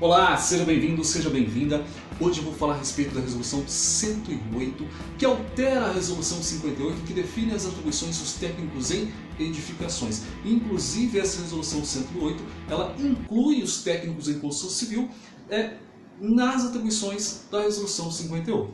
Olá, seja bem-vindo, seja bem-vinda. Hoje eu vou falar a respeito da Resolução 108, que altera a Resolução 58, que define as atribuições dos técnicos em edificações. Inclusive, essa Resolução 108, ela inclui os técnicos em construção civil nas atribuições da Resolução 58.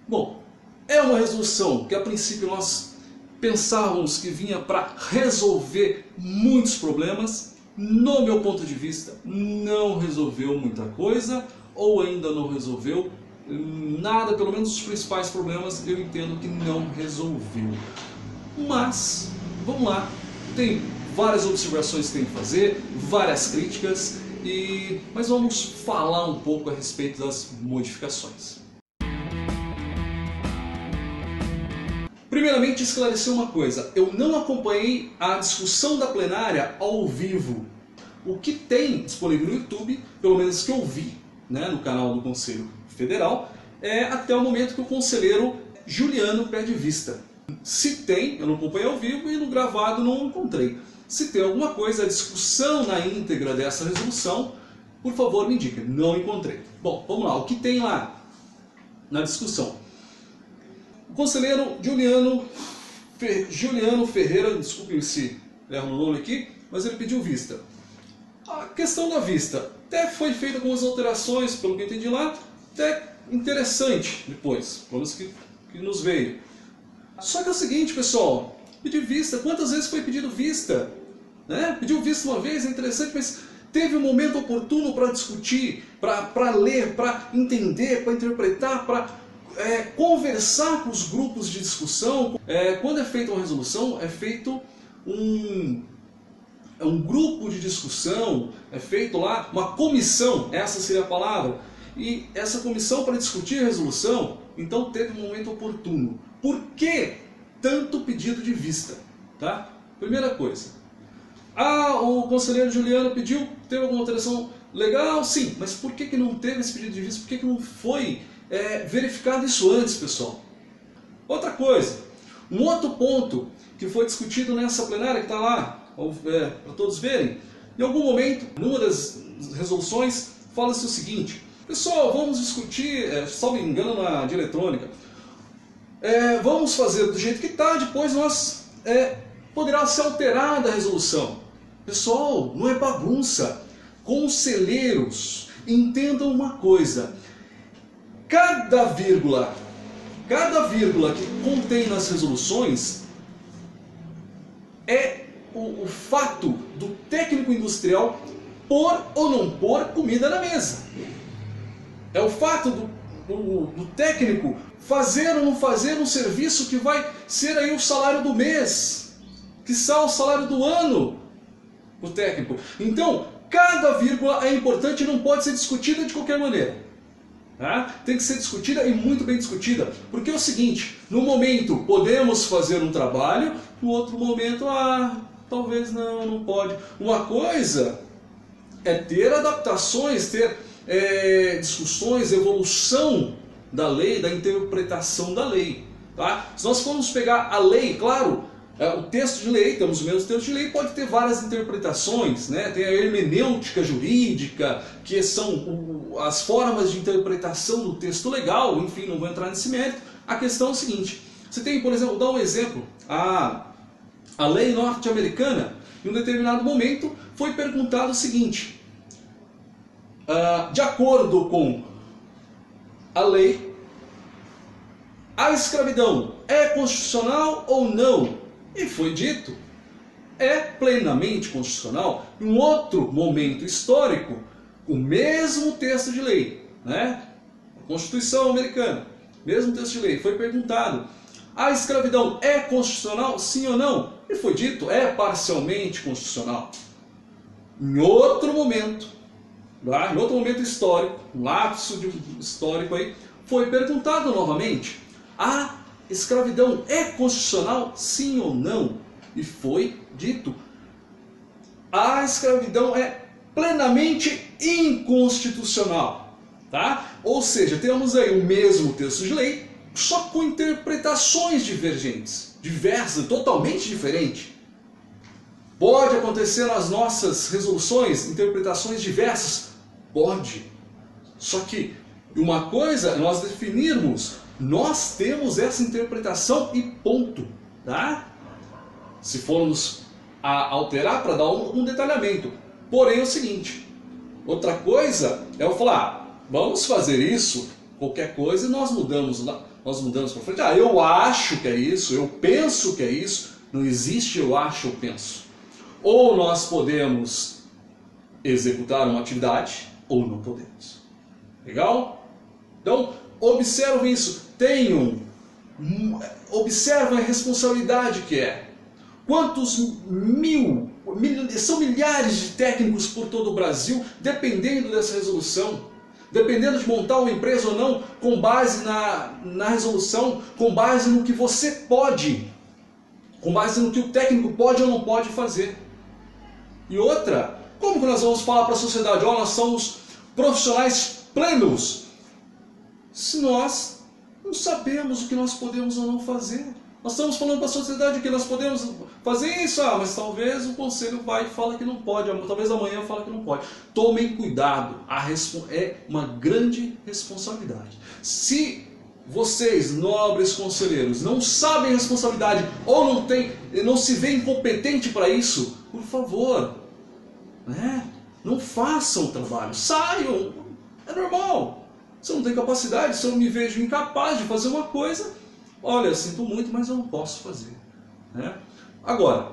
Bom, é uma resolução que a princípio nós pensávamos que vinha para resolver muitos problemas. No meu ponto de vista, não resolveu muita coisa, ou ainda não resolveu nada, pelo menos os principais problemas eu entendo que não resolveu. Mas, vamos lá, tem várias observações que tem que fazer, várias críticas, mas vamos falar um pouco a respeito das modificações. Primeiramente, esclarecer uma coisa, eu não acompanhei a discussão da plenária ao vivo. O que tem disponível no YouTube, pelo menos que eu vi, no canal do Conselho Federal, é até o momento que o conselheiro Juliano pede vista. Se tem, eu não acompanhei ao vivo e no gravado não encontrei. Se tem alguma coisa, a discussão na íntegra dessa resolução, por favor me indique. Não encontrei. Bom, vamos lá, o que tem lá na discussão? O conselheiro Juliano Ferreira, desculpe se erro no nome aqui, mas ele pediu vista. A questão da vista até foi feita algumas alterações, pelo que eu entendi lá, até interessante depois, pelo menos que nos veio. Só que é o seguinte, pessoal, pedir vista, quantas vezes foi pedido vista? Pediu vista uma vez, é interessante, mas teve um momento oportuno para discutir, para ler, para entender, para interpretar, para conversar com os grupos de discussão. Quando é feita uma resolução, é feito um grupo de discussão, é feito lá uma comissão, essa seria a palavra, e essa comissão para discutir a resolução, então teve um momento oportuno. Por que tanto pedido de vista? Primeira coisa, o conselheiro Juliano pediu, teve alguma alteração legal? Sim, mas por que não teve esse pedido de vista? Por que não foi verificado isso antes, pessoal? Outra coisa, um outro ponto que foi discutido nessa plenária, que está lá, para todos verem, em algum momento, numa das resoluções, fala-se o seguinte: pessoal, vamos discutir, salvo engano na de eletrônica, vamos fazer do jeito que está, depois poderá ser alterada a resolução. Pessoal, não é bagunça. Conselheiros, entendam uma coisa: cada vírgula que contém nas resoluções é o fato do técnico industrial pôr ou não pôr comida na mesa. É o fato do técnico fazer ou não fazer um serviço que vai ser aí o salário do mês, quiçá o salário do ano, o técnico. Então, cada vírgula é importante e não pode ser discutida de qualquer maneira. Tem que ser discutida e muito bem discutida, porque é o seguinte: no momento podemos fazer um trabalho, no outro momento, talvez não pode. Uma coisa é ter adaptações, ter discussões, evolução da lei, da interpretação da lei. Se nós formos pegar a lei, claro, o texto de lei, temos o mesmo texto de lei, pode ter várias interpretações, tem a hermenêutica jurídica, que são as formas de interpretação do texto legal, enfim, não vou entrar nesse mérito. A questão é o seguinte: você tem, por exemplo, dar um exemplo, a lei norte-americana, em um determinado momento, foi perguntado o seguinte: de acordo com a lei, a escravidão é constitucional ou não? E foi dito, é plenamente constitucional. Em um outro momento histórico, o mesmo texto de lei, a Constituição americana, mesmo texto de lei, foi perguntado: a escravidão é constitucional, sim ou não? E foi dito, é parcialmente constitucional. Em outro momento histórico, um lapso histórico aí, foi perguntado novamente: a escravidão é constitucional, sim ou não? E foi dito: a escravidão é plenamente inconstitucional. Ou seja, temos aí o mesmo texto de lei, só com interpretações diversas, totalmente diferentes. Pode acontecer nas nossas resoluções interpretações diversas? Pode. Só que uma coisa é nós definirmos, nós temos essa interpretação e ponto, tá? Se formos a alterar para dar um detalhamento. Porém é o seguinte, outra coisa é eu falar, vamos fazer isso, qualquer coisa, e nós mudamos para frente. Eu acho que é isso, eu penso que é isso. Não existe eu acho, eu penso. Ou nós podemos executar uma atividade, ou não podemos. Legal? Então, observem isso. Observem a responsabilidade que é. Quantos são milhares de técnicos por todo o Brasil, dependendo dessa resolução. Dependendo de montar uma empresa ou não, com base na resolução, com base no que você pode, com base no que o técnico pode ou não pode fazer. E outra, como que nós vamos falar para a sociedade, nós somos profissionais plenos, se nós não sabemos o que nós podemos ou não fazer? Nós estamos falando para a sociedade que nós podemos fazer isso, mas talvez o conselho vai e fala que não pode, talvez amanhã fala que não pode. Tomem cuidado, é uma grande responsabilidade. Se vocês, nobres conselheiros, não sabem a responsabilidade ou não se veem competente para isso, por favor, não façam o trabalho, saiam, é normal. Se eu não tenho capacidade, se eu me vejo incapaz de fazer uma coisa, olha, sinto muito, mas eu não posso fazer. Agora,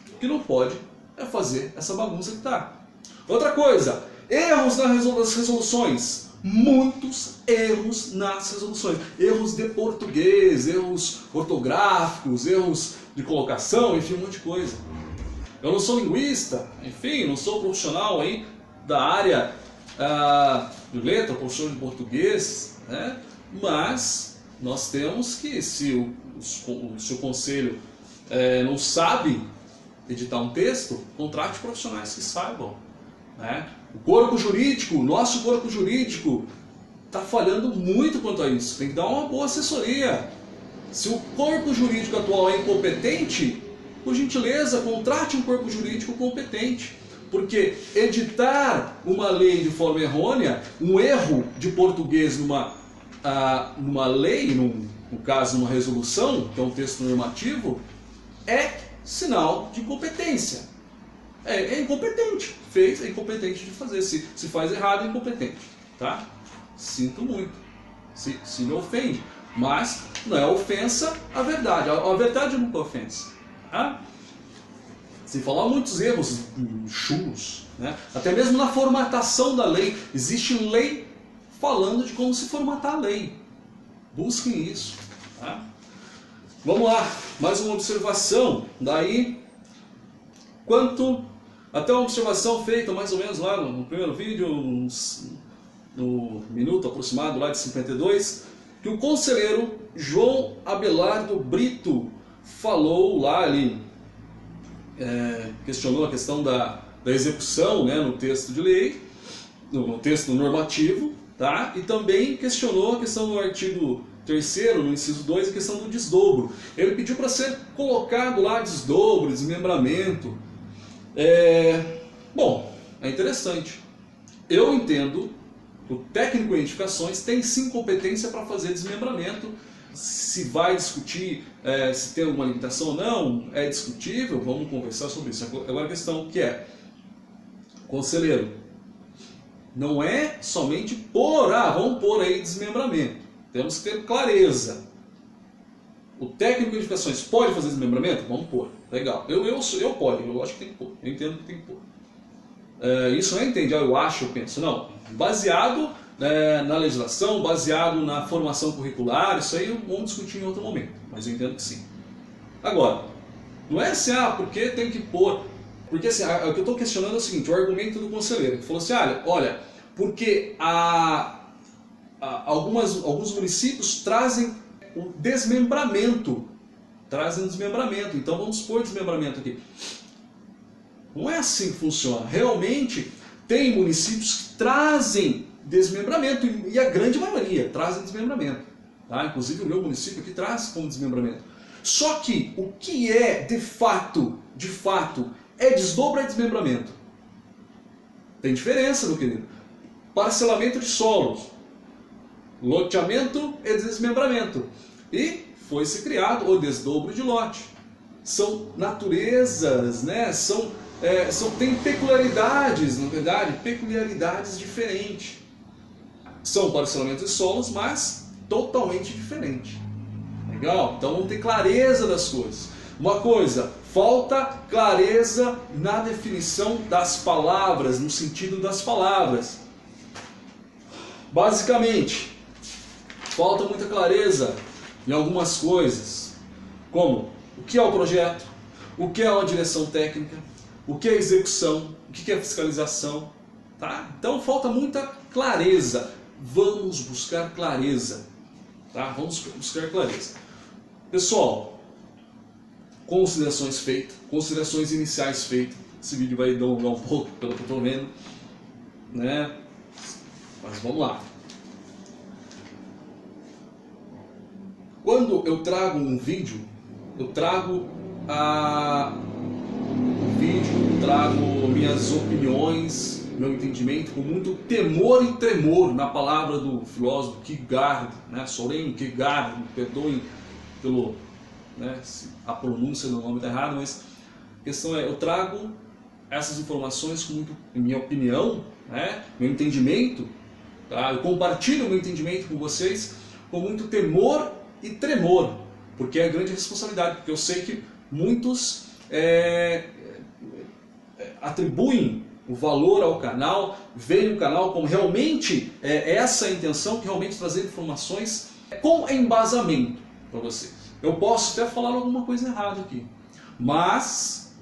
o que não pode é fazer essa bagunça que está. Outra coisa, erros nas resoluções. Muitos erros nas resoluções. Erros de português, erros ortográficos, erros de colocação, enfim, um monte de coisa. Eu não sou linguista, enfim, não sou profissional aí da área de letra, professor de português, mas nós temos que, se o conselho não sabe editar um texto, contrate profissionais que saibam. O corpo jurídico, o nosso corpo jurídico está falhando muito quanto a isso. Tem que dar uma boa assessoria. Se o corpo jurídico atual é incompetente, por gentileza, contrate um corpo jurídico competente. Porque editar uma lei de forma errônea, um erro de português numa lei, no caso numa resolução, que é um texto normativo, é sinal de incompetência. É incompetente. É incompetente de fazer. Se faz errado, é incompetente. Tá? Sinto muito. Se me ofende. Mas não é ofensa à verdade. A verdade nunca é ofensa. Tá? Sem falar muitos erros chulos. Até mesmo na formatação da lei. Existe lei falando de como se formatar a lei. Busquem isso. Tá? Vamos lá. Mais uma observação. Daí, até uma observação feita mais ou menos lá no primeiro vídeo, no minuto aproximado lá de 52, que o conselheiro João Abelardo Brito falou lá, ele questionou a questão da execução no texto de lei, no texto normativo, tá? E também questionou a questão do artigo 3º, no inciso 2, a questão do desdobro. Ele pediu para ser colocado lá desdobro, desmembramento. Bom, é interessante. Eu entendo que o técnico em edificações tem sim competência para fazer desmembramento. Se vai discutir se tem alguma limitação ou não, é discutível, vamos conversar sobre isso. Agora a questão que é, conselheiro, não é somente vamos pôr aí desmembramento. Temos que ter clareza. O técnico em edificações pode fazer desmembramento? Vamos pôr. Legal. Eu acho que tem que pôr. Eu entendo que tem que pôr. Isso não é entender, eu acho, eu penso. Não. Baseado na legislação, baseado na formação curricular, isso aí vamos discutir em outro momento. Mas eu entendo que sim. Agora, não é assim, porque tem que pôr. Porque assim, o que eu estou questionando é o seguinte, o argumento do conselheiro, que falou assim, olha, porque alguns municípios trazem o desmembramento. Então vamos pôr desmembramento aqui. Não é assim que funciona. Realmente tem municípios que trazem desmembramento, e a grande maioria trazem desmembramento. Tá? Inclusive o meu município aqui traz como desmembramento. Só que o que é de fato, é desdobro ou é desmembramento? Tem diferença, meu querido. parcelamento de solos, loteamento e desmembramento. E foi-se criado o desdobro de lote. São naturezas, né? Tem peculiaridades, na verdade, peculiaridades diferentes. São parcelamentos de solos, mas totalmente diferentes. Legal? Então vamos ter clareza das coisas. Uma coisa, falta clareza na definição das palavras, no sentido das palavras. Basicamente, falta muita clareza em algumas coisas, como o que é o projeto, o que é uma direção técnica, o que é execução, o que é fiscalização, tá? Então falta muita clareza. Vamos buscar clareza, tá? Vamos buscar clareza. Pessoal, considerações feitas, considerações iniciais feitas. Esse vídeo vai alongar um pouco, pelo que eu estou vendo, né? Mas vamos lá. Quando eu trago um vídeo, eu trago trago minhas opiniões, meu entendimento, com muito temor e tremor, na palavra do filósofo Kierkegaard, né? Soren Kierkegaard, me perdoem pelo, né, a pronúncia do nome está errada, mas a questão é, eu trago essas informações com muito, em minha opinião, né, meu entendimento, tá? Eu compartilho meu entendimento com vocês com muito temor e tremor, porque é grande responsabilidade, porque eu sei que muitos atribuem o valor ao canal, veem o canal como realmente essa a intenção, que realmente trazer informações com embasamento para vocês. Eu posso até falar alguma coisa errada aqui, mas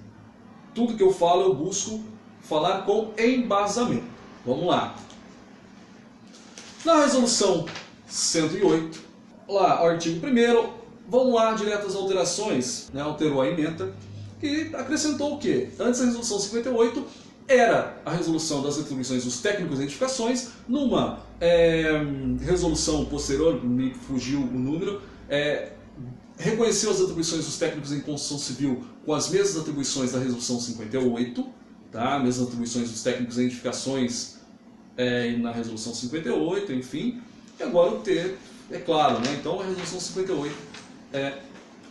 tudo que eu falo eu busco falar com embasamento. Vamos lá. Na resolução 108, lá, artigo 1º, vamos lá, direto às alterações, né, alterou a ementa, que acrescentou o quê? Antes da resolução 58, era a resolução das atribuições dos técnicos de edificações, numa resolução posterior, me fugiu o número, reconheceu as atribuições dos técnicos em construção civil com as mesmas atribuições da resolução 58, tá? Mesmas atribuições dos técnicos em edificações na resolução 58, enfim, e agora o T, é claro, né? Então a resolução 58 é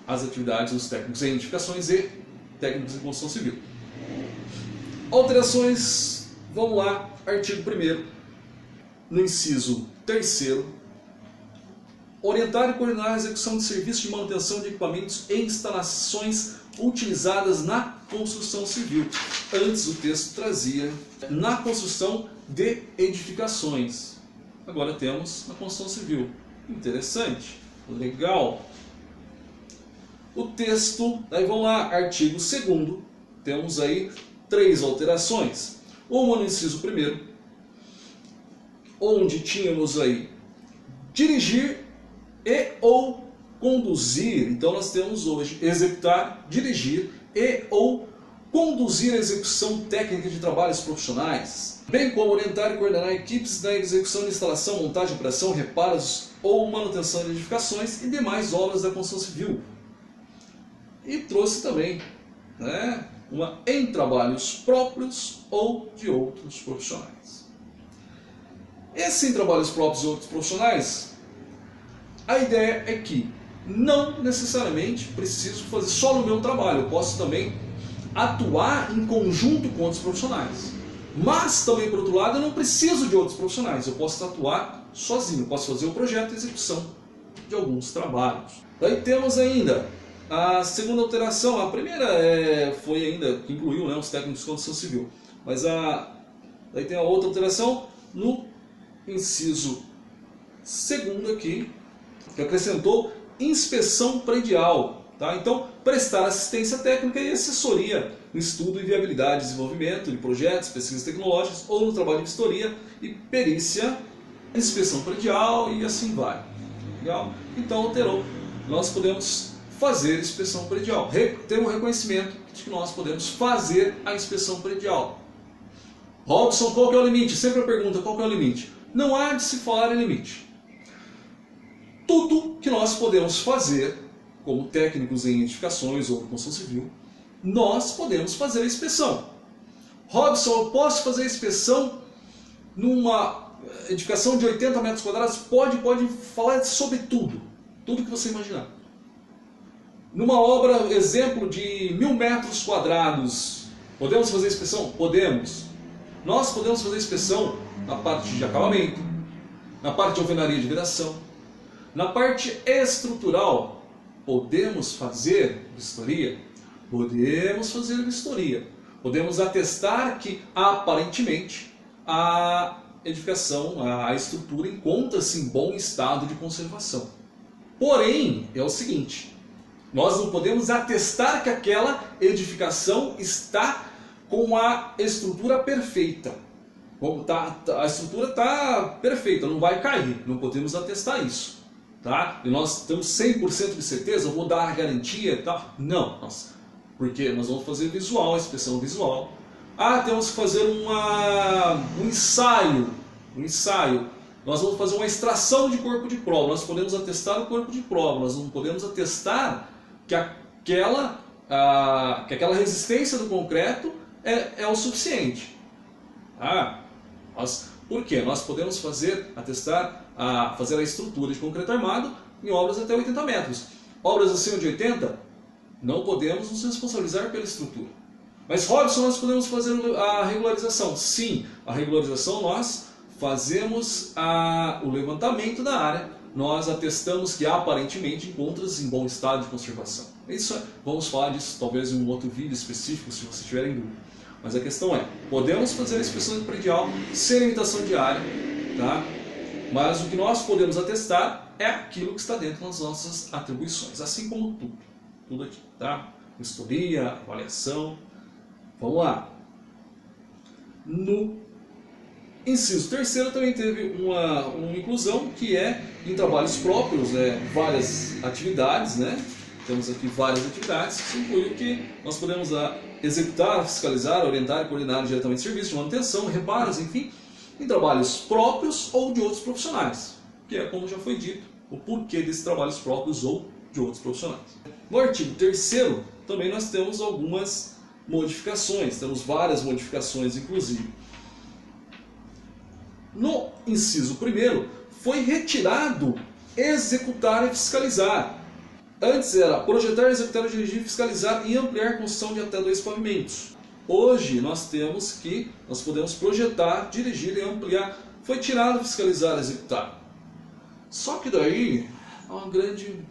as atividades dos técnicos em edificações e técnicos em construção civil. Alterações, vamos lá, artigo 1º, no inciso 3º, orientar e coordenar a execução de serviços de manutenção de equipamentos e instalações utilizadas na construção civil. Antes o texto trazia na construção de edificações. Agora temos na construção civil. Interessante, legal. O texto, aí vamos lá, artigo 2º, temos aí 3 alterações. Uma no inciso 1º, onde tínhamos aí dirigir e ou conduzir. Então nós temos hoje executar, dirigir e ou conduzir a execução técnica de trabalhos profissionais, bem como orientar e coordenar equipes na execução de instalação, montagem, operação, reparos ou manutenção de edificações e demais obras da construção civil. E trouxe também, né, em trabalhos próprios ou de outros profissionais. Esse em trabalhos próprios ou outros profissionais, a ideia é que não necessariamente preciso fazer só no meu trabalho, eu posso também atuar em conjunto com outros profissionais. Mas também, por outro lado, eu não preciso de outros profissionais, eu posso atuar sozinho, eu posso fazer o projeto e execução de alguns trabalhos. Daí temos ainda a segunda alteração. A primeira foi ainda, que incluiu, né, os técnicos de construção civil, mas daí tem a outra alteração no inciso 2º aqui, que acrescentou inspeção predial. Tá? Então, prestar assistência técnica e assessoria no estudo e viabilidade, desenvolvimento de projetos, pesquisas tecnológicas ou no trabalho de vistoria e perícia, inspeção predial e assim vai. Legal? Então, alterou. Nós podemos fazer inspeção predial. Temos um reconhecimento de que nós podemos fazer a inspeção predial. Robson, qual que é o limite? Sempre a pergunta, qual que é o limite? Não há de se falar em limite. Tudo que nós podemos fazer, como técnicos em edificações ou construção civil, nós podemos fazer a inspeção. Robson, eu posso fazer a inspeção numa edificação de 80 metros quadrados, pode falar sobre tudo que você imaginar. Numa obra, exemplo, de 1000 metros quadrados, podemos fazer inspeção? Podemos. Nós podemos fazer inspeção na parte de acabamento, na parte de alvenaria de vedação, na parte estrutural. Podemos fazer vistoria? Podemos fazer vistoria. Podemos atestar que, aparentemente, a edificação, a estrutura encontra-se em bom estado de conservação. Porém, é o seguinte, nós não podemos atestar que aquela edificação está com a estrutura perfeita. A estrutura está perfeita, não vai cair, não podemos atestar isso. Tá? E nós temos 100% de certeza, eu vou dar a garantia e tal. Não, porque nós vamos fazer visual, inspeção visual. Temos que fazer um ensaio. Nós vamos fazer uma extração de corpo de prova. Nós podemos atestar o corpo de prova, nós não podemos atestar que aquela resistência do concreto é o suficiente. Por quê? Nós podemos fazer a estrutura de concreto armado em obras até 80 metros. Obras acima de 80, não podemos nos responsabilizar pela estrutura. Mas, Robson, nós podemos fazer a regularização. Sim, a regularização nós fazemos o levantamento da área, nós atestamos que aparentemente encontra-se em bom estado de conservação. Vamos falar disso talvez em um outro vídeo específico, se você tiver em dúvida. Mas a questão é, podemos fazer a inspeção predial sem limitação de área, tá? Mas o que nós podemos atestar é aquilo que está dentro das nossas atribuições, assim como tudo aqui, tá? Vistoria, avaliação. Vamos lá. No inciso terceiro também teve uma inclusão que é em trabalhos próprios, várias atividades, né? Temos aqui várias atividades, que inclui o que nós podemos executar, fiscalizar, orientar e coordenar diretamente serviços de manutenção, reparos, enfim, em trabalhos próprios ou de outros profissionais, que é, como já foi dito, o porquê desses trabalhos próprios ou de outros profissionais. No artigo 3º, também nós temos algumas modificações, temos várias modificações, inclusive. No inciso 1º, foi retirado executar e fiscalizar. Antes era projetar, executar, dirigir, fiscalizar e ampliar a construção de até 2 pavimentos. Hoje nós podemos projetar, dirigir e ampliar. Foi tirado fiscalizar e executar. Só que daí é uma grande...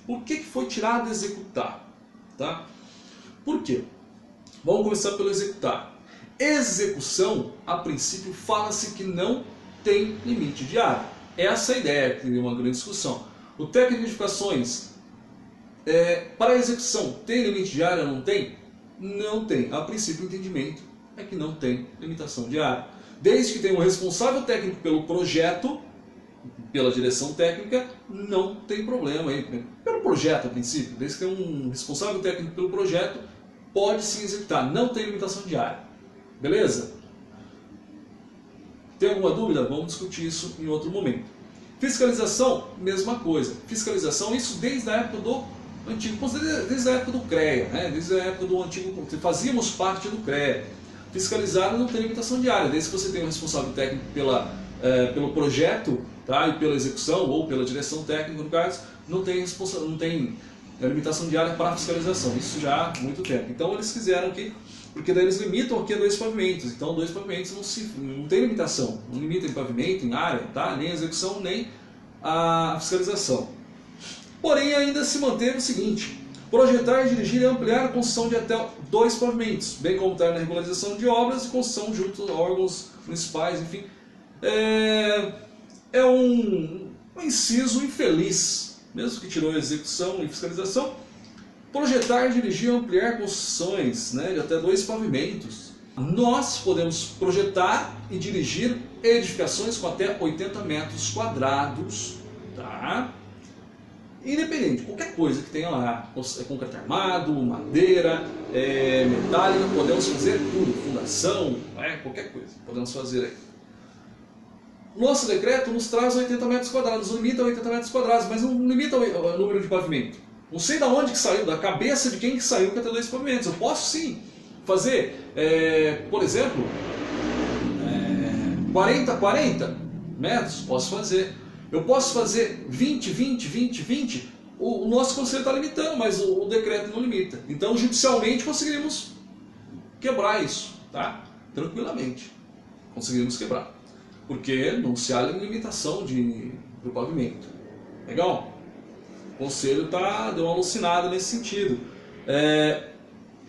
Por que foi tirado executar? Tá? Por quê? Vamos começar pelo executar. Execução, a princípio, fala-se que não tem limite de área. Essa é a ideia, que é uma grande discussão. O técnico de edificações, para a execução, tem limite de área ou não tem? Não tem. A princípio, o entendimento é que não tem limitação de área. Desde que tenha um responsável técnico pelo projeto, pela direção técnica, não tem problema. Pelo projeto, a princípio, desde que tenha um responsável técnico pelo projeto, pode sim executar. Não tem limitação de área. Beleza? Tem alguma dúvida? Vamos discutir isso em outro momento. Fiscalização, mesma coisa. Fiscalização, isso desde a época do antigo, desde a época do CREA, né? Desde a época do antigo, fazíamos parte do CREA. Fiscalizar não tem limitação de área, desde que você tenha um responsável técnico pelo projeto, tá? E pela execução, ou pela direção técnica, no caso, não tem limitação de área para fiscalização. Isso já há muito tempo. Então eles fizeram aqui, porque daí eles limitam aqui a 2 pavimentos. Então 2 pavimentos não tem limitação, não limita em pavimento, em área, tá? Nem a execução, nem a fiscalização. Porém ainda se manteve o seguinte: projetar, dirigir e ampliar a construção de até 2 pavimentos, bem como estar na regularização de obras e construção junto a órgãos municipais, enfim. É um inciso infeliz, mesmo que tirou a execução e fiscalização. Projetar, dirigir e ampliar construções, né, de até 2 pavimentos. Nós podemos projetar e dirigir edificações com até 80 metros quadrados, tá? Independente, qualquer coisa que tenha lá, concreto armado, madeira, metálica, podemos fazer tudo, fundação, qualquer coisa, podemos fazer aí. Nosso decreto nos traz 80 metros quadrados, limita a 80 metros quadrados, mas não limita o número de pavimento. Não sei de onde que saiu, da cabeça de quem que saiu que até 2 pavimentos. Eu posso sim fazer, por exemplo, 40-40. metros? Posso fazer. Eu posso fazer 20, 20, 20, 20? O nosso conselho está limitando, mas o decreto não limita. Então, judicialmente, conseguiríamos quebrar isso, tá? Tranquilamente. Conseguiríamos quebrar. Porque não se há limitação do pavimento. Legal? O conselho deu uma alucinada nesse sentido.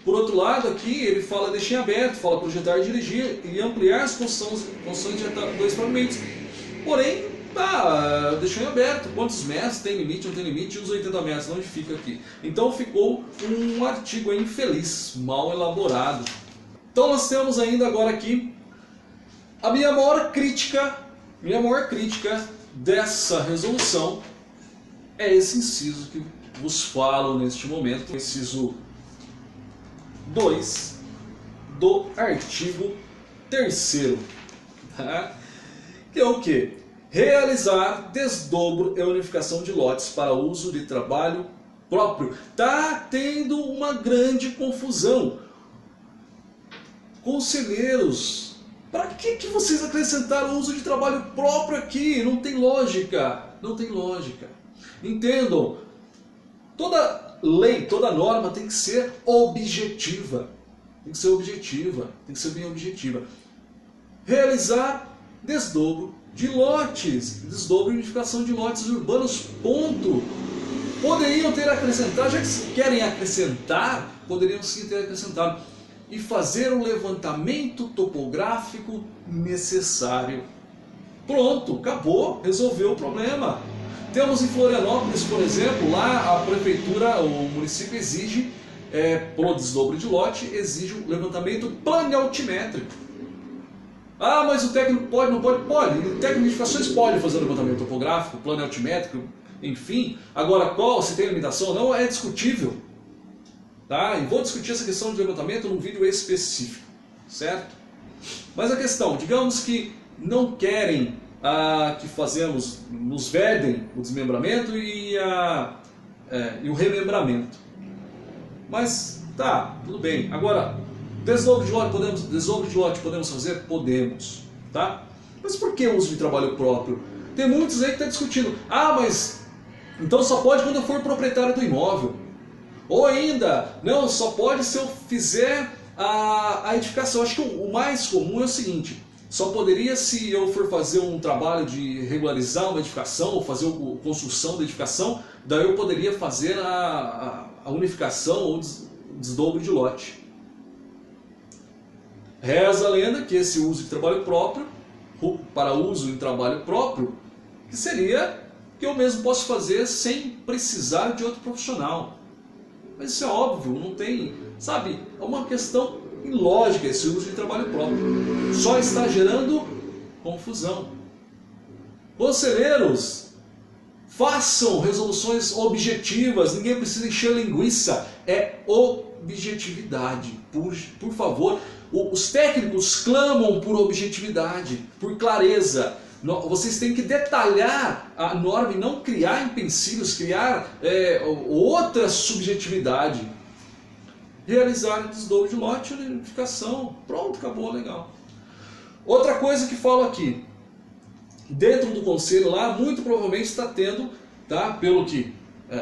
Por outro lado, aqui ele fala deixar em aberto, fala projetar, dirigir e ampliar as construções de dois pavimentos. Porém, deixou em aberto. Quantos metros? Tem limite, não tem limite? Os 80 metros, onde fica aqui? Então ficou um artigo infeliz, mal elaborado. Então nós temos ainda agora aqui a minha maior crítica dessa resolução é esse inciso que vos falo neste momento, o inciso 2 do artigo 3º, tá? Que é o que? Realizar desdobro e unificação de lotes para uso de trabalho próprio. Tá tendo uma grande confusão. Conselheiros, para que vocês acrescentaram o uso de trabalho próprio aqui? Não tem lógica, não tem lógica. Entendam, toda lei, toda norma tem que ser objetiva. Tem que ser objetiva, tem que ser bem objetiva. Realizar desdobro de lotes, desdobro e unificação de lotes urbanos, ponto. Poderiam ter acrescentado, já que querem acrescentar, poderiam sim ter acrescentado. E fazer o levantamento topográfico necessário. Pronto, acabou, resolveu o problema. Temos em Florianópolis, por exemplo, lá a prefeitura, o município exige, pro desdobro de lote, exige o levantamento planialtimétrico. Ah, mas o técnico pode, não pode? Pode. O técnico de edificações pode fazer o levantamento topográfico, planialtimétrico, enfim. Agora, se tem limitação ou não, é discutível. Tá? E vou discutir essa questão de levantamento num vídeo específico, certo? Mas a questão, digamos que não querem que fazemos, nos vedem o desmembramento e o remembramento. Mas tá, tudo bem. Agora, desdobro de lote podemos fazer? Podemos, tá? Mas por que o uso de trabalho próprio? Tem muitos aí que estão discutindo. Ah, mas então só pode quando eu for proprietário do imóvel. Ou ainda, não, só pode se eu fizer a edificação. Acho que o mais comum é o seguinte: só poderia se eu for fazer um trabalho de regularizar uma edificação, ou fazer a construção da edificação, daí eu poderia fazer a unificação ou desdobro de lote. Reza a lenda que esse uso de trabalho próprio, para uso em trabalho próprio, que seria que eu mesmo posso fazer sem precisar de outro profissional. Mas isso é óbvio, não tem, sabe, é uma questão ilógica esse uso de trabalho próprio. Só está gerando confusão. Conselheiros, façam resoluções objetivas, ninguém precisa encher linguiça, é objetividade, por favor. Os técnicos clamam por objetividade, por clareza. Vocês têm que detalhar a norma e não criar empecilhos, criar outra subjetividade. Realizar desdobro de lote, unificação, pronto, acabou, legal. Outra coisa que falo aqui, dentro do conselho lá, muito provavelmente está tendo, tá, pelo que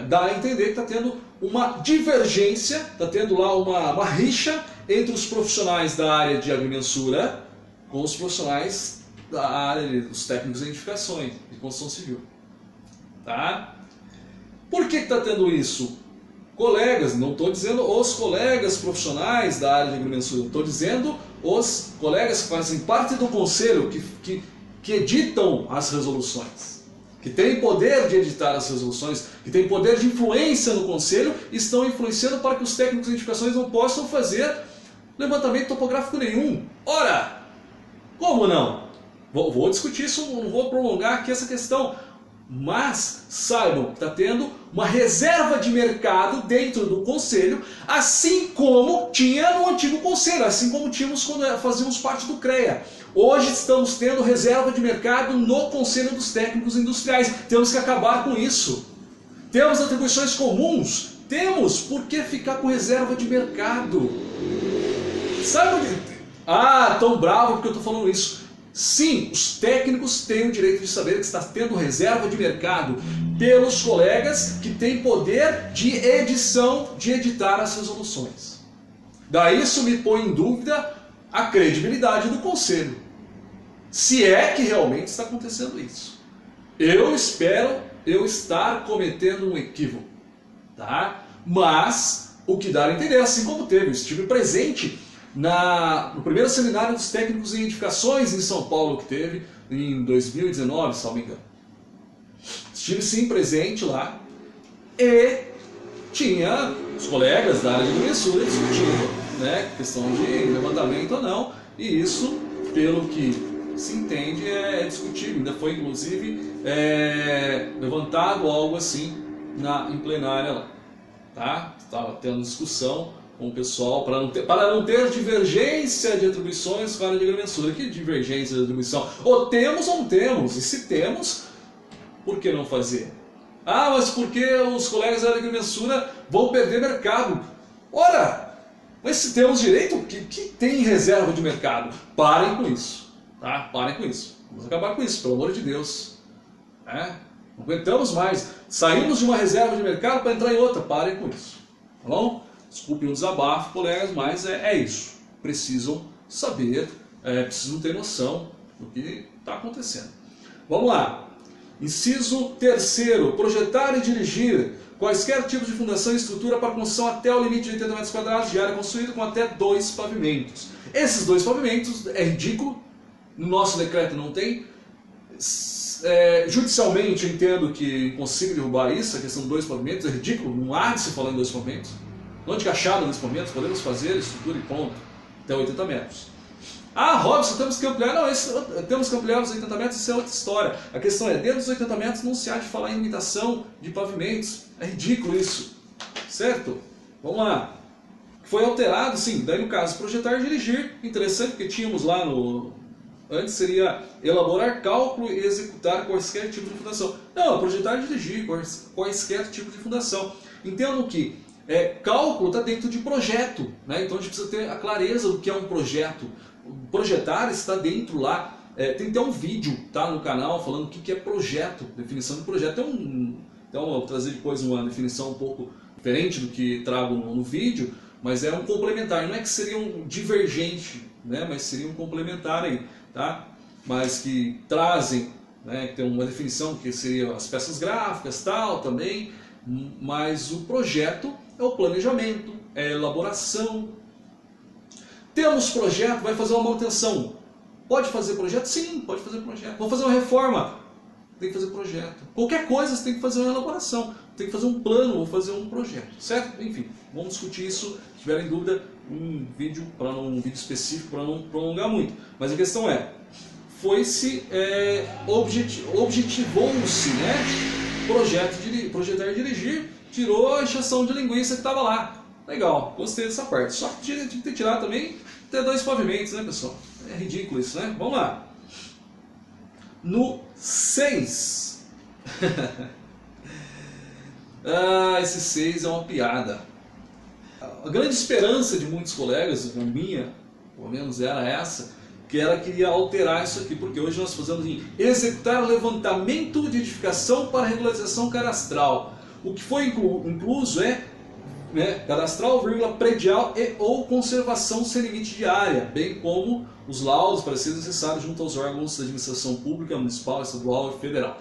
dá a entender que está tendo uma divergência, está tendo lá uma rixa entre os profissionais da área de agrimensura com os profissionais da área dos técnicos em edificações, de construção civil. Tá? Por que está tendo isso? Colegas, não estou dizendo os colegas profissionais da área de agrimensura, estou dizendo os colegas que fazem parte do conselho, que editam as resoluções, que têm poder de editar as resoluções, que têm poder de influência no conselho, estão influenciando para que os técnicos em edificações não possam fazer levantamento topográfico nenhum. Ora, como não? Vou discutir isso, não vou prolongar aqui essa questão, mas saibam que está tendo uma reserva de mercado dentro do conselho, assim como tinha no antigo conselho, assim como tínhamos quando fazíamos parte do CREA. Hoje estamos tendo reserva de mercado no Conselho dos Técnicos Industriais. Temos que acabar com isso. Temos atribuições comuns? Temos. Por que ficar com reserva de mercado? Sabe onde... Ah, tão bravo porque eu estou falando isso. Sim, os técnicos têm o direito de saber que está tendo reserva de mercado pelos colegas que têm poder de edição, de editar as resoluções. Daí isso me põe em dúvida a credibilidade do conselho. Se é que realmente está acontecendo isso. Eu espero eu estar cometendo um equívoco, tá? Mas o que dá a entender, assim como teve, eu estive presente no primeiro seminário dos técnicos em edificações em São Paulo que teve em 2019, se não me engano. Estive sim presente lá e tinha os colegas da área de agrimensura discutindo, né, questão de levantamento ou não, e isso, pelo que se entende, é discutível. Ainda foi inclusive levantado algo assim em plenária lá, tá? Estava tendo discussão com o pessoal para não ter divergência de atribuições com a área de agrimensura. Que divergência de atribuição? Ou temos ou não temos, e se temos, por que não fazer? Ah, mas porque os colegas da área de agrimensura vão perder mercado? Ora, mas se temos direito, que tem reserva de mercado? Parem com isso. Tá? Parem com isso. Vamos acabar com isso, pelo amor de Deus. Não aguentamos mais. Saímos de uma reserva de mercado para entrar em outra. Parem com isso. Tá bom? Desculpem o desabafo, colegas, mas é isso. Precisam saber, precisam ter noção do que está acontecendo. Vamos lá. Inciso 3º. Projetar e dirigir quaisquer tipos de fundação e estrutura para construção até o limite de 80 metros quadrados de área construída com até 2 pavimentos. Esses 2 pavimentos é ridículo. No nosso decreto não tem. Judicialmente eu entendo que consigo derrubar isso, a questão de 2 pavimentos, é ridículo, não há de se falar em 2 pavimentos. Não de cachada 2 pavimentos, podemos fazer estrutura e ponto, até 80 metros. Ah, Robson, temos que ampliar. Não, temos que ampliar os 80 metros, isso é outra história. A questão é, dentro dos 80 metros não se há de falar em limitação de pavimentos. É ridículo isso, certo? Vamos lá. Foi alterado, sim, daí no caso, projetar e dirigir, interessante, porque tínhamos lá antes seria elaborar cálculo e executar quaisquer tipo de fundação. Não, projetar e dirigir quaisquer tipo de fundação. Entendo que cálculo está dentro de projeto, né? Então a gente precisa ter a clareza do que é um projeto. Projetar está dentro lá. Tem até um vídeo, tá, no canal falando o que é projeto, definição de projeto. Então eu vou trazer depois uma definição um pouco diferente do que trago no vídeo, mas é um complementar. Não é que seria um divergente, né? Mas seria um complementar aí. Tá? Mas que trazem, né, que tem uma definição que seria as peças gráficas, tal, também, mas o projeto é o planejamento, é a elaboração. Temos projeto, vai fazer uma manutenção. Pode fazer projeto? Sim, pode fazer projeto. Vou fazer uma reforma? Tem que fazer projeto. Qualquer coisa você tem que fazer uma elaboração, tem que fazer um plano ou fazer um projeto, certo? Enfim, vamos discutir isso. Se tiverem dúvida, um vídeo específico para não prolongar muito. Mas a questão objetivou-se, né? Projetar e dirigir, tirou a encheção de linguiça que estava lá. Legal, gostei dessa parte. Só que tinha que ter tirado também até 2 pavimentos, né, pessoal? É ridículo isso, né? Vamos lá. No 6. Esse 6 é uma piada. A grande esperança de muitos colegas, a minha, pelo menos era essa, que queria alterar isso aqui, porque hoje nós fazemos em executar levantamento de edificação para regularização cadastral. O que foi incluso é cadastral, predial e ou conservação sem limite de área, bem como os laudos para serem necessários junto aos órgãos da administração pública, municipal, estadual e federal.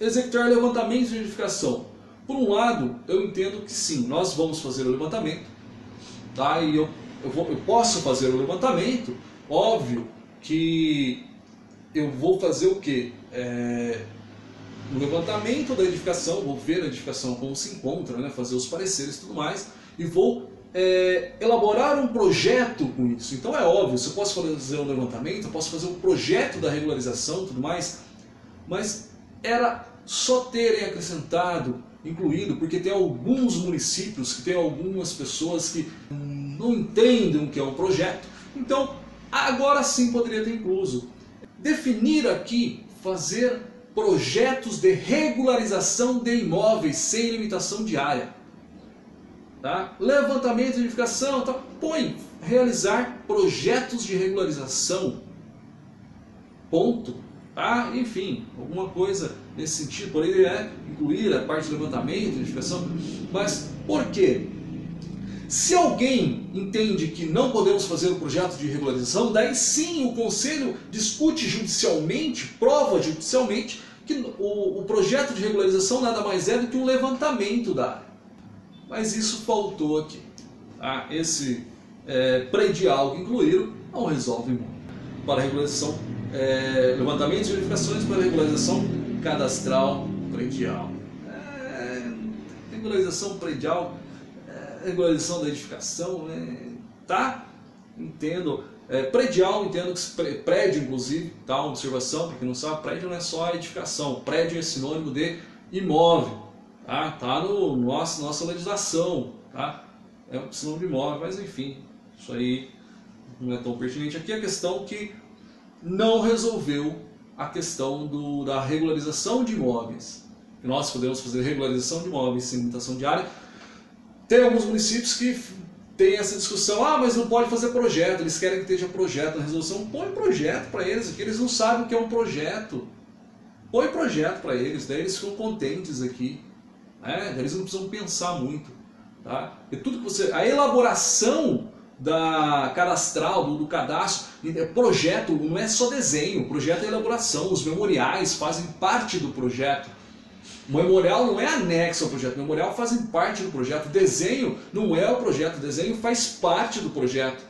Executar levantamento de edificação. Por um lado, eu entendo que sim, nós vamos fazer o levantamento, tá? E eu posso fazer o levantamento, óbvio que eu vou fazer o quê? No levantamento da edificação, vou ver a edificação como se encontra, né? Fazer os pareceres e tudo mais, e vou elaborar um projeto com isso. Então é óbvio, se eu posso fazer um levantamento, eu posso fazer um projeto da regularização e tudo mais, mas era só terem acrescentado, incluído, porque tem alguns municípios, que tem algumas pessoas que não entendem o que é um projeto, então agora sim poderia ter incluso. Definir aqui, fazer projetos de regularização de imóveis sem limitação de área. Tá? Levantamento de edificação, tá? Põe realizar projetos de regularização. ponto, tá? Enfim, alguma coisa nesse sentido, poderia incluir a parte de levantamento, edificação, mas por quê? Se alguém entende que não podemos fazer o projeto de regularização, daí sim o Conselho discute judicialmente, prova judicialmente, que o projeto de regularização nada mais é do que um levantamento da área. Mas isso faltou aqui. Tá? Esse predial que incluíram não resolve muito. Para regularização, levantamentos e verificações para regularização cadastral predial. Regularização predial, regularização da edificação, tá? Entendo. Predial, entendo que prédio, inclusive, tá? Uma observação, para quem não sabe, prédio não é só edificação. Prédio é sinônimo de imóvel, tá? Tá no nossa legislação, tá? É um sinônimo de imóvel, mas enfim, isso aí não é tão pertinente. Aqui a questão que não resolveu a questão da regularização de imóveis. Nós podemos fazer regularização de imóveis sem limitação de área. Tem alguns municípios que tem essa discussão, mas não pode fazer projeto, eles querem que esteja projeto na resolução. Põe projeto para eles aqui, eles não sabem o que é um projeto. Põe projeto para eles, daí eles ficam contentes aqui. Eles não precisam pensar muito. Tá? E tudo que a elaboração da cadastral, do cadastro, projeto não é só desenho, projeto é elaboração, os memoriais fazem parte do projeto. O memorial não é anexo ao projeto, o memorial fazem parte do projeto. O desenho não é o projeto, o desenho faz parte do projeto.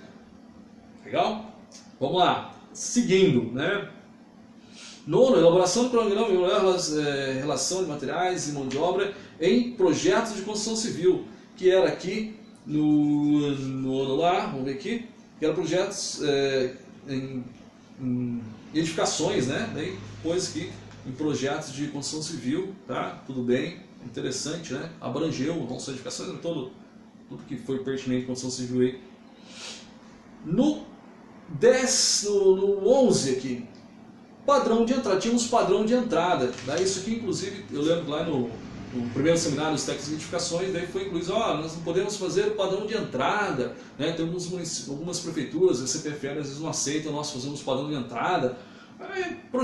Legal? Vamos lá. Seguindo, né? Nono, elaboração do cronograma, relação de materiais e mão de obra em projetos de construção civil, que era aqui no ano lá, vamos ver aqui, que era projetos em edificações, né? Daí, depois aqui, em projetos de construção civil, tá? Tudo bem, interessante, né? Abrangeu, não só edificações, mas tudo que foi pertinente em construção civil aí. No 11 aqui, padrão de entrada, tínhamos padrão de entrada, daí isso aqui inclusive, eu lembro lá no primeiro seminário dos técnicos de edificações, daí foi incluído, nós não podemos fazer o padrão de entrada, né? Tem algumas prefeituras, a CPFL às vezes não aceitam nós fazemos padrão de entrada.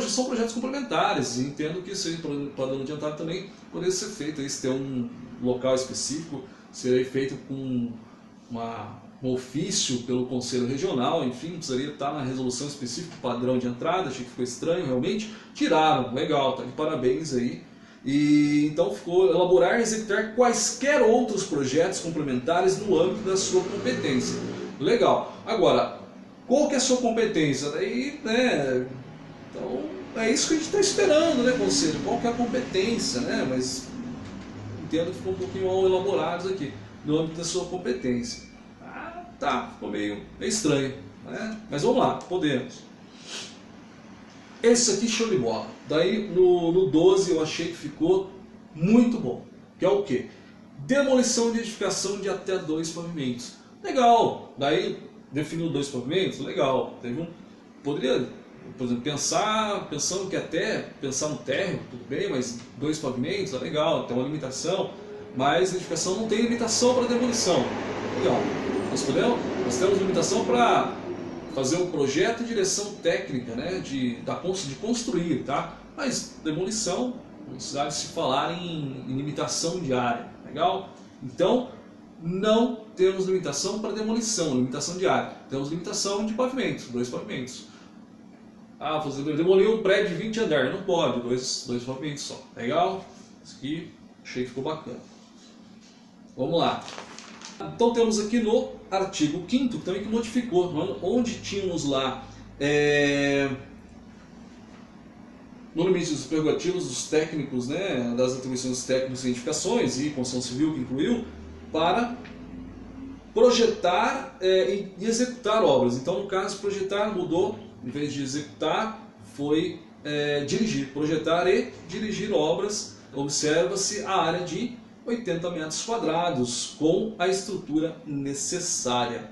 São projetos complementares, e entendo que esse padrão de entrada também poderia ser feito, se ter um local específico, seria feito com um ofício pelo Conselho Regional, enfim, precisaria estar na resolução específica o padrão de entrada, achei que ficou estranho realmente, tiraram, legal, tá de parabéns aí. E então ficou elaborar e executar quaisquer outros projetos complementares no âmbito da sua competência. Legal. Agora, qual que é a sua competência? Daí, né? Então, é isso que a gente está esperando, né, Conselho? Qual que é a competência, né? Mas entendo que ficou um pouquinho mal elaborados aqui, no âmbito da sua competência. Tá, ficou meio estranho, né? Mas vamos lá, podemos. Esse aqui show de bola. Daí no 12 eu achei que ficou muito bom. Que é o quê? Demolição de edificação de até 2 pavimentos. Legal. Daí definiu 2 pavimentos, legal. Poderia, por exemplo, pensando que pensar no térreo, tudo bem, mas 2 pavimentos, é legal, tem uma limitação. Mas a edificação não tem limitação para demolição. Legal. Nós temos limitação para fazer um projeto e direção técnica, né, de construir, tá? Mas demolição, não precisa se falar em limitação de área, legal? Então, não temos limitação para demolição, limitação de área. Temos limitação de pavimentos, 2 pavimentos. Demolir um prédio de 20 andares, não pode, 2 pavimentos só, legal? Isso aqui, achei que ficou bacana. Vamos lá. Então temos aqui no artigo 5º também que modificou, onde tínhamos lá no limite dos prerrogativos dos técnicos, né, das atribuições dos técnicos em edificações e construção civil que incluiu, para projetar e executar obras. Então no caso projetar mudou, em vez de executar foi dirigir, projetar e dirigir obras. Observa-se a área de 80 metros quadrados, com a estrutura necessária.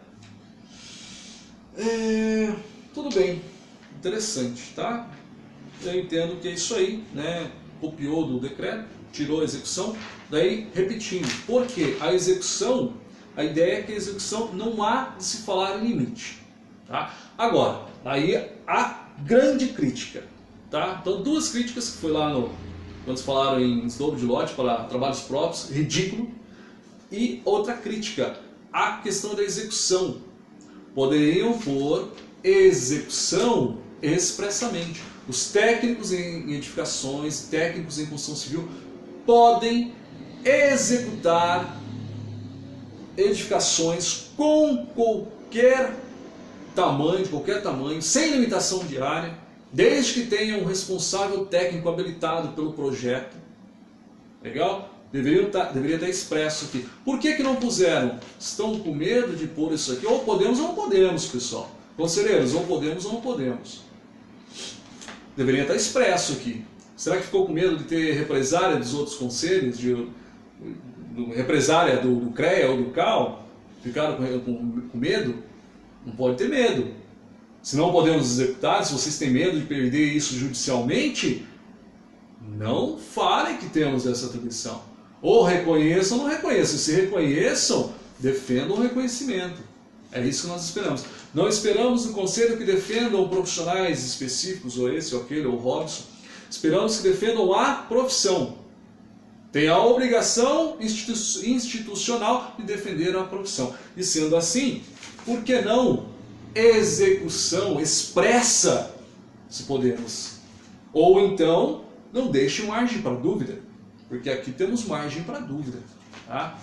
Tudo bem, interessante, tá? Eu entendo que é isso aí, né? Copiou do decreto, tirou a execução, daí repetindo. Porque a execução, a ideia é que a execução não há de se falar em limite. Tá? Agora, aí há grande crítica. Tá? Então, duas críticas que foi lá quando se falaram em desdobro de lote para trabalhos próprios, ridículo. E outra crítica, a questão da execução. Poderiam pôr execução expressamente. Os técnicos em edificações, técnicos em construção civil, podem executar edificações com qualquer tamanho, sem limitação de área, desde que tenha um responsável técnico habilitado pelo projeto. Legal? Deveria estar expresso aqui. Por que não puseram? Estão com medo de pôr isso aqui? Ou podemos ou não podemos, pessoal. Conselheiros, ou podemos ou não podemos. Deveria estar expresso aqui. Será que ficou com medo de ter represália dos outros conselhos? Represália do CREA ou do CAL? Ficaram com medo? Não pode ter medo. Se não podemos executar, se vocês têm medo de perder isso judicialmente, não falem que temos essa atribuição. Ou reconheçam ou não reconheçam. Se reconheçam, defendam o reconhecimento. É isso que nós esperamos. Não esperamos do conselho que defendam profissionais específicos, ou esse, ou aquele, ou o Robson. Esperamos que defendam a profissão. Tem a obrigação institucional de defender a profissão. E sendo assim, por que não execução expressa, se podemos? Ou então, não deixe margem para dúvida, porque aqui temos margem para dúvida. Tá?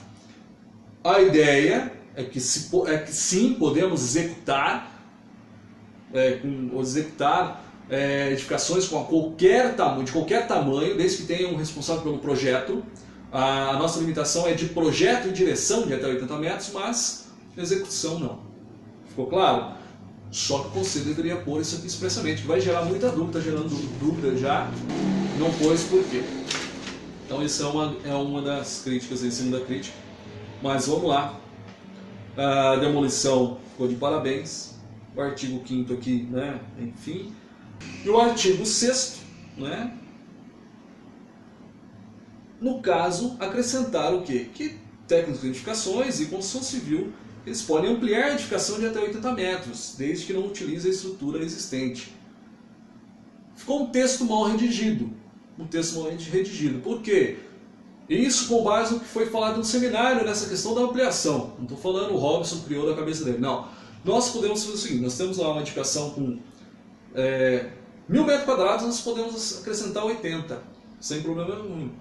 A ideia é que sim, podemos executar, edificações com de qualquer tamanho, desde que tenha um responsável pelo projeto. A nossa limitação é de projeto e direção de até 80 metros, mas execução não. Ficou claro? Só que o conselho deveria pôr isso aqui expressamente, que vai gerar muita dúvida, está gerando dúvida já, não pôs por quê. Então isso é uma das críticas, a segunda crítica. Mas vamos lá. A demolição ficou de parabéns. O artigo 5º aqui, né? Enfim. E o artigo 6º, né? No caso, acrescentar o quê? Que técnicos de edificações e construção civil, eles podem ampliar a edificação de até 80 metros, desde que não utilize a estrutura existente. Ficou um texto mal redigido. Por quê? Isso com base no que foi falado no seminário, nessa questão da ampliação. Não estou falando o Robson criou da cabeça dele, não. Nós podemos fazer o seguinte, nós temos lá uma edificação com 1.000 metros quadrados, nós podemos acrescentar 80, sem problema nenhum.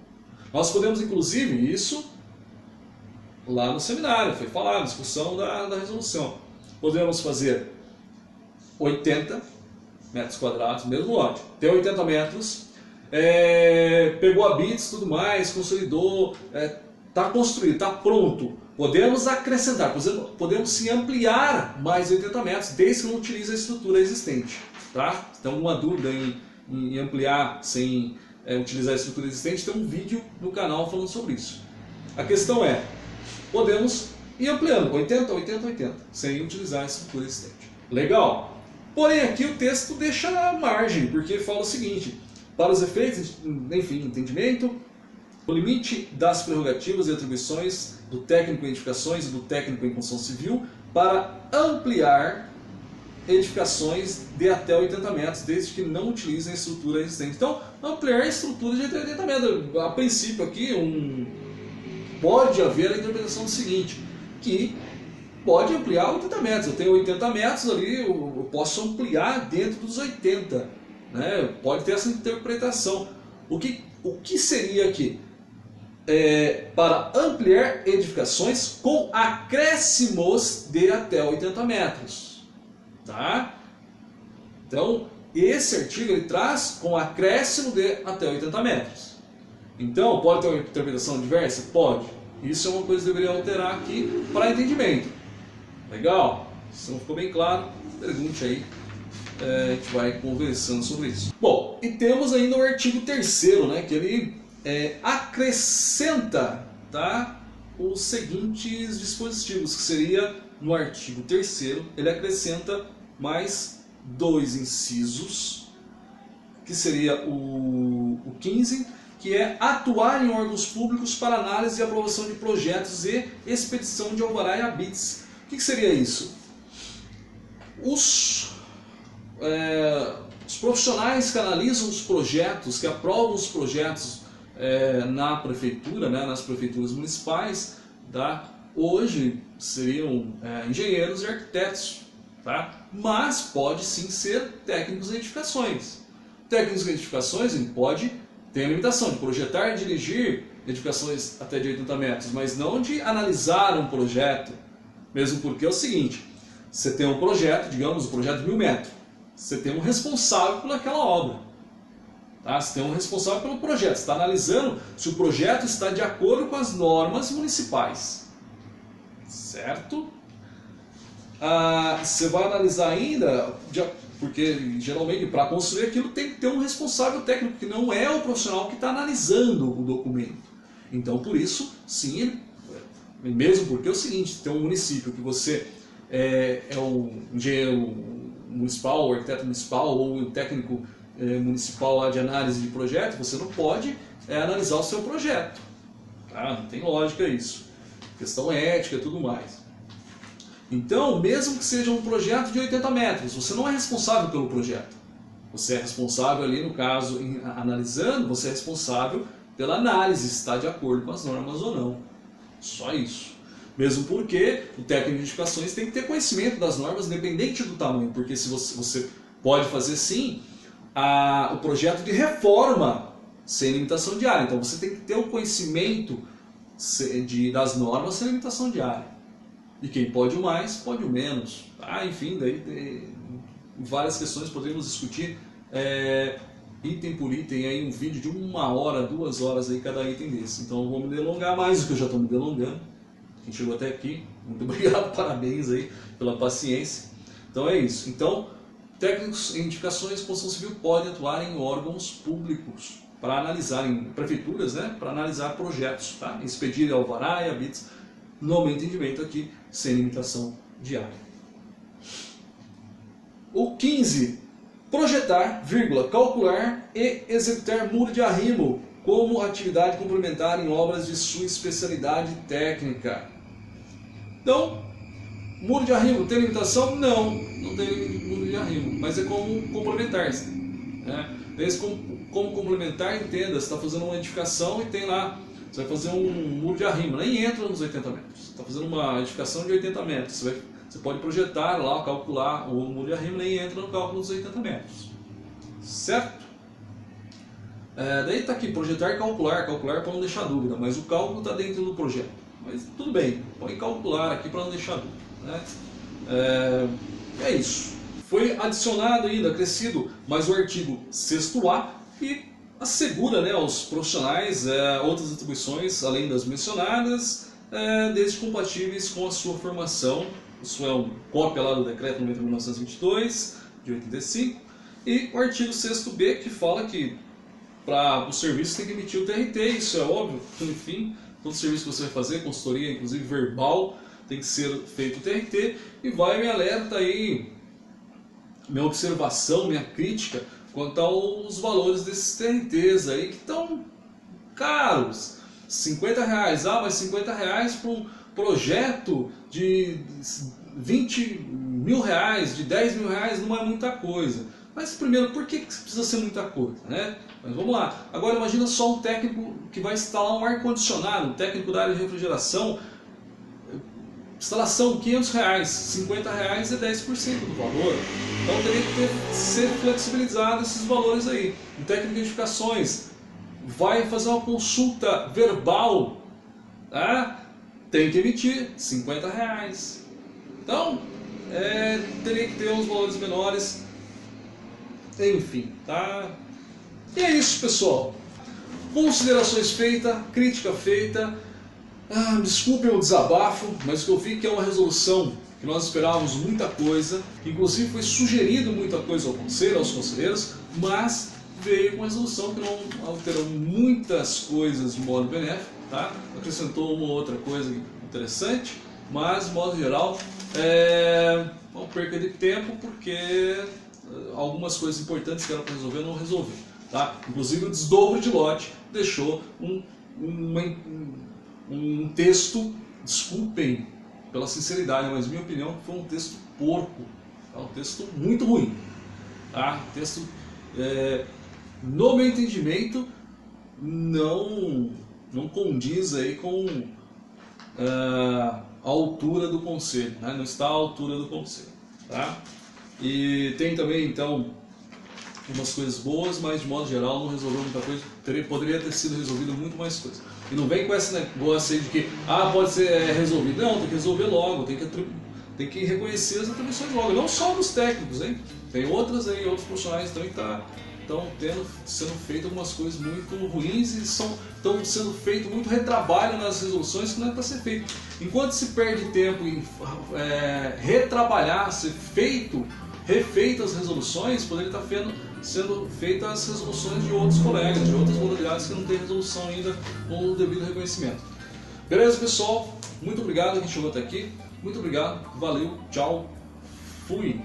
Nós podemos, inclusive, isso lá no seminário, foi falado, discussão da resolução. Podemos fazer 80 metros quadrados, mesmo lote, tem 80 metros, pegou a bits, tudo mais, consolidou, está construído, está pronto. Podemos acrescentar, podemos sim ampliar mais 80 metros, desde que não utilize a estrutura existente. Tá? Se tem alguma dúvida em ampliar sem utilizar a estrutura existente, tem um vídeo no canal falando sobre isso. A questão é, podemos ir ampliando, 80, 80, 80, sem utilizar a estrutura existente. Legal. Porém, aqui o texto deixa a margem, porque fala o seguinte, para os efeitos, enfim, entendimento, o limite das prerrogativas e atribuições do técnico em edificações e do técnico em construção civil para ampliar edificações de até 80 metros, desde que não utilizem a estrutura existente. Então, ampliar a estrutura de até 80 metros. A princípio aqui, pode haver a interpretação do seguinte, que pode ampliar 80 metros. Eu tenho 80 metros ali, eu posso ampliar dentro dos 80. Né? Pode ter essa interpretação. O que seria aqui? Para ampliar edificações com acréscimos de até 80 metros. Tá? Então, esse artigo ele traz com acréscimo de até 80 metros. Então, pode ter uma interpretação diversa? Pode. Isso é uma coisa que deveria alterar aqui para entendimento. Legal? Se não ficou bem claro, pergunte aí. A gente vai conversando sobre isso. Bom, e temos ainda o artigo 3º, né, que ele acrescenta, tá, os seguintes dispositivos, que seria no artigo 3º, ele acrescenta mais 2 incisos, que seria o 15, que é atuar em órgãos públicos para análise e aprovação de projetos e expedição de alvará e habites. O que seria isso? Os Os profissionais que analisam os projetos, que aprovam os projetos na prefeitura, né, nas prefeituras municipais, tá? Hoje seriam engenheiros e arquitetos, tá? Mas pode sim ser técnicos em edificações. Técnicos em edificações pode ter a limitação de projetar e dirigir edificações até de 80 metros, mas não de analisar um projeto. Mesmo porque é o seguinte, você tem um projeto, digamos, um projeto de 1000 metros. Você tem um responsável por aquela obra. Tá? Você tem um responsável pelo projeto. Você está analisando se o projeto está de acordo com as normas municipais. Certo? Você vai analisar ainda, porque geralmente para construir aquilo tem que ter um responsável técnico, que não é o profissional que está analisando o documento. Então, por isso, sim, mesmo porque é o seguinte, tem um município que você é o engenheiro municipal, o arquiteto municipal ou o técnico municipal lá de análise de projeto, você não pode analisar o seu projeto. Tá? Não tem lógica isso. Questão ética e tudo mais. Então, mesmo que seja um projeto de 80 metros, você não é responsável pelo projeto. Você é responsável ali, no caso, analisando, você é responsável pela análise, se está de acordo com as normas ou não. Só isso. Mesmo porque o técnico de edificações tem que ter conhecimento das normas, independente do tamanho, porque se você pode fazer sim o projeto de reforma sem limitação de área. Então você tem que ter o conhecimento das normas sem limitação de área. E quem pode o mais, pode o menos. Enfim, daí tem várias questões podemos discutir item por item, aí um vídeo de 1 hora, 2 horas aí cada item desse. Então eu vou me delongar mais do que eu já estou me delongando. Quem chegou até aqui, muito obrigado, parabéns aí pela paciência. Então é isso. Então, técnicos em edificações de construção civil podem atuar em órgãos públicos para analisar, em prefeituras, né, para analisar projetos, tá? Expedir alvará e habites no meu entendimento aqui, sem limitação de área. O 15. Projetar, calcular e executar muro de arrimo como atividade complementar em obras de sua especialidade técnica. Então, muro de arrimo tem limitação? Não, não tem muro de arrimo, mas é como complementar. Né? Como complementar, entenda, você está fazendo uma edificação e tem lá, você vai fazer um muro de arrimo, nem entra nos 80 metros. Você está fazendo uma edificação de 80 metros, você pode projetar lá, calcular o muro de arrimo, nem entra no cálculo dos 80 metros. Certo? Daí está aqui, projetar e calcular para não deixar dúvida, mas o cálculo está dentro do projeto. Mas tudo bem, pode calcular aqui para não deixar dúvida. Né? É isso. Foi adicionado ainda, acrescido mais o artigo 6º-A e assegura, né, aos profissionais outras atribuições, além das mencionadas, desde compatíveis com a sua formação. Isso é uma cópia lá do decreto 90.922, de 85, e o artigo 6º-B, que fala que para o serviço tem que emitir o TRT, isso é óbvio, enfim, todo serviço que você vai fazer, consultoria, inclusive verbal, tem que ser feito o TRT, e vai me alerta aí, minha observação, minha crítica, quanto aos valores desses TRTs aí, que estão caros, R$50, mas R$50 para um projeto de R$20 mil, de R$10 mil não é muita coisa. Mas primeiro, por que precisa ser muita coisa, né? Mas vamos lá. Agora imagina só um técnico que vai instalar um ar-condicionado, um técnico da área de refrigeração, instalação R$500, R$50 é 10% do valor. Então teria que ser flexibilizado esses valores aí. Um técnico de edificações vai fazer uma consulta verbal, tá? Tem que emitir R$50. Então, teria que ter uns valores menores. Enfim, tá? E é isso, pessoal. Considerações feitas, crítica feita. Desculpem o desabafo, mas o que eu vi que é uma resolução que nós esperávamos muita coisa, que inclusive foi sugerido muita coisa ao conselho, aos conselheiros, mas veio com uma resolução que não alterou muitas coisas de modo benéfico, tá? Acrescentou uma outra coisa interessante, mas de modo geral uma perca de tempo, porque algumas coisas importantes que eram para resolver não resolveu, tá? Inclusive o desdobro de lote deixou um texto, desculpem pela sinceridade, mas minha opinião foi um texto porco, tá? Um texto muito ruim, tá? Um texto no meu entendimento, não condiz aí com a altura do conselho, né? Não está à altura do conselho, tá? E tem também, então, umas coisas boas, mas de modo geral não resolveu muita coisa, poderia ter sido resolvido muito mais coisa. E não vem com esse negócio aí de que, pode ser resolvido. Não, tem que resolver logo, tem que reconhecer as atribuições logo, não só dos técnicos, hein? Tem outros profissionais também que estão sendo feitas algumas coisas muito ruins e estão sendo feito muito retrabalho nas resoluções que não é para ser feito. Enquanto se perde tempo em retrabalhar, ser refeitas as resoluções, poderia estar sendo feitas as resoluções de outros colegas, de outras modalidades que não têm resolução ainda com o devido reconhecimento. Beleza, pessoal? Muito obrigado a quem chegou até aqui. Muito obrigado, valeu, tchau, fui!